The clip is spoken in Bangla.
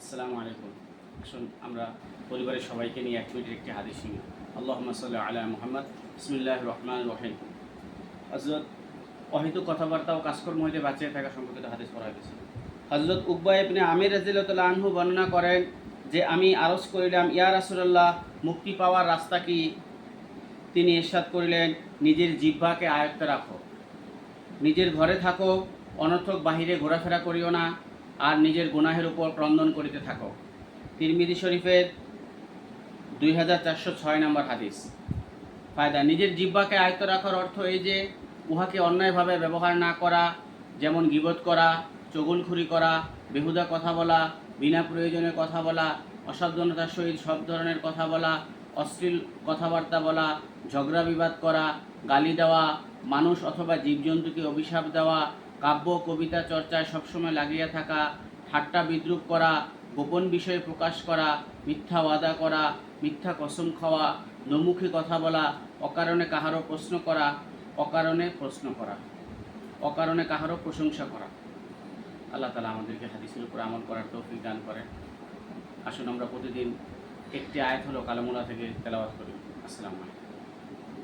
আসসালামু আলাইকুম। আসুন আমরা পরিবারের সবাইকে নিয়ে 1 মিনিটের একটি হাদিস শুনি। আল্লাহুম্মা সাল্লি আলা মুহাম্মদ। বিসমিল্লাহির রহমানির রহিম। হযরত অহেতুক কথাবার্তা ও কাজকর্ম হইতে বাঁচিয়ে থাকা সম্পর্কিত হাদিস পড়া হয়েছে। হযরত উকবা ইবনে আমির রাদিয়াল্লাহু তাআলা আনহু বর্ণনা করেন যে আমি আরজ করিলাম, ইয়া রাসূলুল্লাহ, মুক্তি পাওয়ার রাস্তা কি? তিনি ইরশাদ করিলেন, নিজের জিহ্বাকে আয়ত্তে রাখো, নিজের ঘরে থাকো, অনর্থক বাহিরে ঘোরাফেরা করিও না, আর নিজের গুনাহের উপর ক্রন্দন করিতে থাকো। তিরমিজি শরীফের 2406 নম্বর হাদিস। ফায়দা: নিজের জিহ্বাকে আয়ত্ত রাখার অর্থ এই যে উহাকে অন্যায়ভাবে ব্যবহার না করা, যেমন গীবত করা, চগুলখুরি করা, বেহুদা কথা বলা, বিনা প্রয়োজনে কথা বলা, অসাবধানতার সহিত সব ধরনের কথা বলা, অশ্লীল কথাবার্তা বলা, ঝগড়া বিবাদ করা, গালি দেওয়া, মানুষ অথবা জীবজন্তুকে অভিশাপ দেওয়া, কাব্য কবিতা চর্চায় সবসময় লাগিয়া থাকা, ঠাট্টা বিদ্রূপ করা, গোপন বিষয় প্রকাশ করা, মিথ্যা ওয়াদা করা, মিথ্যা কসম খাওয়া, নমুখী কথা বলা, অকারণে কাহারও প্রশ্ন করা, অকারণে কাহারও প্রশংসা করা। আল্লাহ তাআলা আমাদেরকে হাদিসের উপর আমল করার তৌফিক দান করেন। আসুন আমরা প্রতিদিন একটি আয়াত হলো কালামুল্লাহ থেকে তেলাওয়াত করি। আসসালামু আলাইকুম।